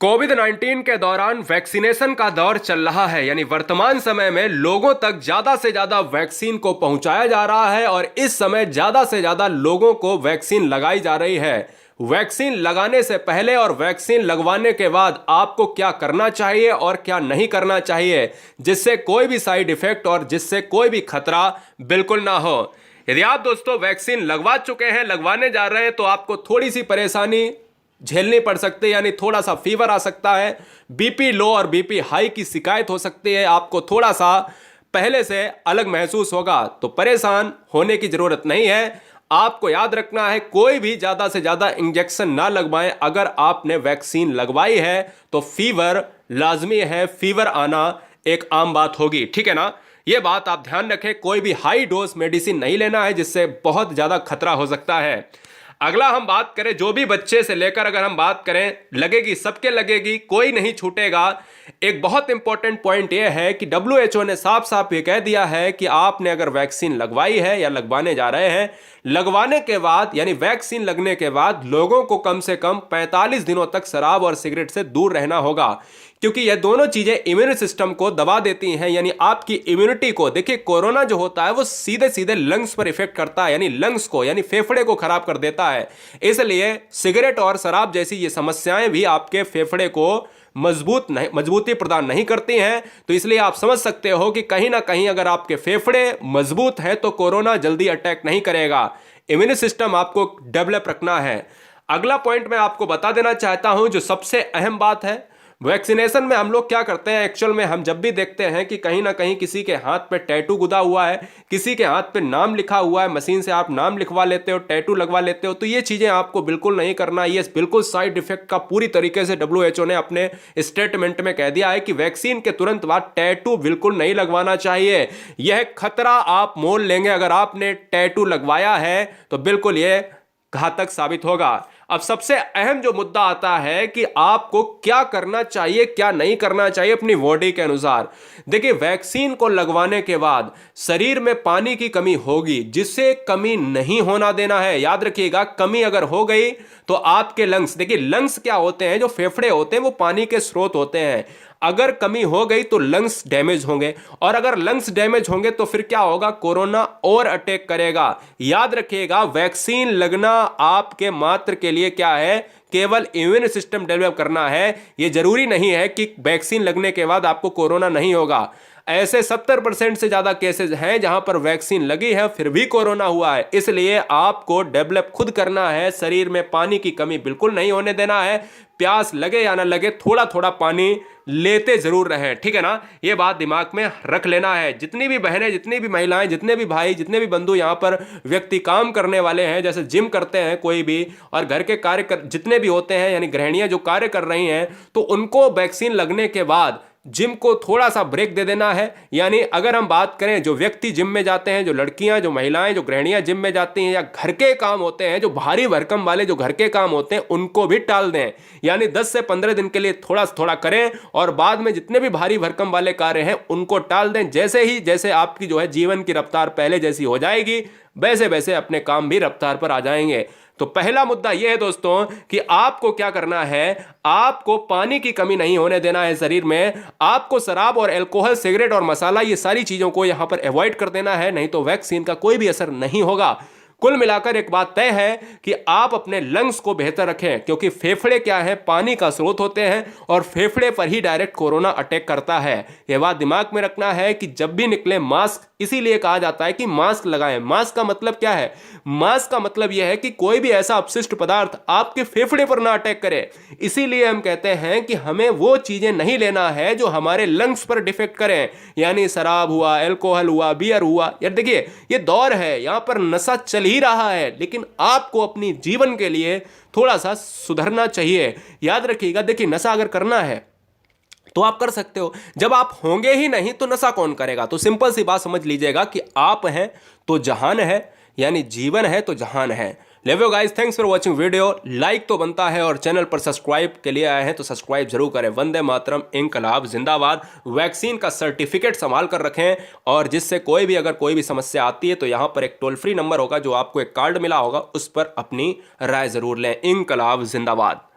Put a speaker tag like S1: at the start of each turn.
S1: कोविड-19 के दौरान वैक्सीनेशन का दौर चल रहा है। यानी वर्तमान समय में लोगों तक ज्यादा से ज्यादा वैक्सीन को पहुंचाया जा रहा है और इस समय ज्यादा से ज्यादा लोगों को वैक्सीन लगाई जा रही है। वैक्सीन लगाने से पहले और वैक्सीन लगवाने के बाद आपको क्या करना चाहिए और क्या नहीं करना चाहिए, जिससे कोई भी साइड इफेक्ट और जिससे कोई भी खतरा बिल्कुल ना हो। यदि आप दोस्तों वैक्सीन लगवा चुके हैं, लगवाने जा रहे हैं, तो आपको थोड़ी सी परेशानी झेलनी पड़ सकती है। यानी थोड़ा सा फीवर आ सकता है, बीपी लो और बीपी हाई की शिकायत हो सकती है, आपको थोड़ा सा पहले से अलग महसूस होगा। तो परेशान होने की जरूरत नहीं है। आपको याद रखना है, कोई भी ज्यादा से ज्यादा इंजेक्शन ना लगवाएं। अगर आपने वैक्सीन लगवाई है तो फीवर लाजमी है, फीवर आना एक आम बात होगी, ठीक है ना। यह बात आप ध्यान रखें, कोई भी हाई डोज मेडिसिन नहीं लेना है, जिससे बहुत ज्यादा खतरा हो सकता है। अगला हम बात करें, जो भी बच्चे से लेकर अगर हम बात करें, लगेगी, सबके लगेगी, कोई नहीं छूटेगा। एक बहुत इंपॉर्टेंट पॉइंट यह है कि WHO ने साफ साफ ये कह दिया है कि आपने अगर वैक्सीन लगवाई है या लगवाने जा रहे हैं, लगवाने के बाद यानी वैक्सीन लगने के बाद लोगों को कम से कम 45 दिनों तक शराब और सिगरेट से दूर रहना होगा, क्योंकि यह दोनों चीजें इम्यून सिस्टम को दबा देती हैं। यानी आपकी इम्यूनिटी को, देखिए कोरोना जो होता है वो सीधे सीधे लंग्स पर इफेक्ट करता है, यानी लंग्स को यानी फेफड़े को खराब कर देता है। इसलिए सिगरेट और शराब जैसी ये समस्याएं भी आपके फेफड़े को मजबूती प्रदान नहीं करती हैं। तो इसलिए आप समझ सकते हो कि कहीं ना कहीं अगर आपके फेफड़े मजबूत हैं तो कोरोना जल्दी अटैक नहीं करेगा। इम्यून सिस्टम आपको डेवलप रखना है। अगला पॉइंट मैं आपको बता देना चाहता हूं, जो सबसे अहम बात है। वैक्सीनेशन में हम लोग क्या करते हैं, एक्चुअल में हम जब भी देखते हैं कि कहीं ना कहीं किसी के हाथ पे टैटू गुदा हुआ है, किसी के हाथ पे नाम लिखा हुआ है, मशीन से आप नाम लिखवा लेते हो, टैटू लगवा लेते हो, तो ये चीजें आपको बिल्कुल नहीं करना। ये बिल्कुल साइड इफेक्ट का पूरी तरीके से WHO ने अपने स्टेटमेंट में कह दिया है कि वैक्सीन के तुरंत बाद टैटू बिल्कुल नहीं लगवाना चाहिए। यह खतरा आप मोल लेंगे। अगर आपने टैटू लगवाया है तो बिल्कुल यह घातक साबित होगा। अब सबसे अहम जो मुद्दा आता है कि आपको क्या करना चाहिए, क्या नहीं करना चाहिए अपनी बॉडी के अनुसार। देखिए, वैक्सीन को लगवाने के बाद शरीर में पानी की कमी होगी, जिससे कमी नहीं होना देना है। याद रखिएगा, कमी अगर हो गई तो आपके लंग्स, देखिए लंग्स क्या होते हैं, जो फेफड़े होते हैं वो पानी के स्रोत होते हैं। अगर कमी हो गई तो लंग्स डैमेज होंगे, और अगर लंग्स डैमेज होंगे तो फिर क्या होगा, कोरोना और अटैक करेगा। याद रखिएगा, वैक्सीन लगना आपके मात्र के लिए क्या है, केवल इम्यून सिस्टम डेवलप करना है। यह जरूरी नहीं है कि वैक्सीन लगने के बाद आपको कोरोना नहीं होगा। ऐसे 70% से ज्यादा केसेस हैं जहां पर वैक्सीन लगी है फिर भी कोरोना हुआ है। इसलिए आपको डेवलप खुद करना है, शरीर में पानी की कमी बिल्कुल नहीं होने देना है। प्यास लगे या ना लगे, थोड़ा थोड़ा पानी लेते जरूर रहें, ठीक है ना। यह बात दिमाग में रख लेना है। जितनी भी बहनें, जितनी भी महिलाएं, जितने भी भाई, जितने भी बंधु यहां पर व्यक्ति काम करने वाले हैं, जैसे जिम करते हैं कोई भी, और घर के कार्य जितने भी होते हैं, यानी गृहिणियां जो कार्य कर रही हैं, तो उनको वैक्सीन लगने के बाद जिम को थोड़ा सा ब्रेक दे देना है। यानी अगर हम बात करें, जो व्यक्ति जिम में जाते हैं, जो लड़कियां, जो महिलाएं, जो गृहिणियां जिम में जाती हैं, या घर के काम होते हैं, जो भारी भरकम वाले जो घर के काम होते हैं, उनको भी टाल दें। यानी 10 से 15 दिन के लिए थोड़ा थोड़ा करें, और बाद में जितने भी भारी भरकम वाले कार्य हैं उनको टाल दें। जैसे आपकी जो है जीवन की रफ्तार पहले जैसी हो जाएगी, वैसे वैसे अपने काम भी रफ्तार पर आ जाएंगे। तो पहला मुद्दा यह है दोस्तों कि आपको क्या करना है, आपको पानी की कमी नहीं होने देना है शरीर में। आपको शराब और अल्कोहल, सिगरेट और मसाला, ये सारी चीजों को यहां पर अवॉइड कर देना है, नहीं तो वैक्सीन का कोई भी असर नहीं होगा। कुल मिलाकर एक बात तय है कि आप अपने लंग्स को बेहतर रखें, क्योंकि फेफड़े क्या है, पानी का स्रोत होते हैं, और फेफड़े पर ही डायरेक्ट कोरोना अटैक करता है। यह बात दिमाग में रखना है कि जब भी निकले मास्क, इसीलिए कहा जाता है कि मास्क लगाएं। मास्क का मतलब क्या है, मास्क का मतलब यह है कि कोई भी ऐसा अपशिष्ट पदार्थ आपके फेफड़े पर ना अटैक करे। इसीलिए हम कहते हैं कि हमें वो चीजें नहीं लेना है जो हमारे लंग्स पर डिफेक्ट करें, यानी शराब हुआ, अल्कोहल हुआ, बियर हुआ। यार देखिए, ये दौर है, यहां पर नशा चल ही रहा है, लेकिन आपको अपनी जीवन के लिए थोड़ा सा सुधरना चाहिए। याद रखिएगा, देखिए नशा अगर करना है तो आप कर सकते हो, जब आप होंगे ही नहीं तो नशा कौन करेगा। तो सिंपल सी बात समझ लीजिएगा कि आप हैं तो जहान है, यानी जीवन है तो जहान है। Love you guys, thanks for watching video. Like तो बनता है, और चैनल पर सब्सक्राइब के लिए आए हैं तो सब्सक्राइब जरूर करें। वंदे मातरम, इनकलाब जिंदाबाद। वैक्सीन का सर्टिफिकेट संभाल कर रखें, और जिससे कोई भी अगर कोई भी समस्या आती है तो यहां पर एक टोल फ्री नंबर होगा, जो आपको एक कार्ड मिला होगा, उस पर अपनी राय जरूर लें। इनकलाब जिंदाबाद।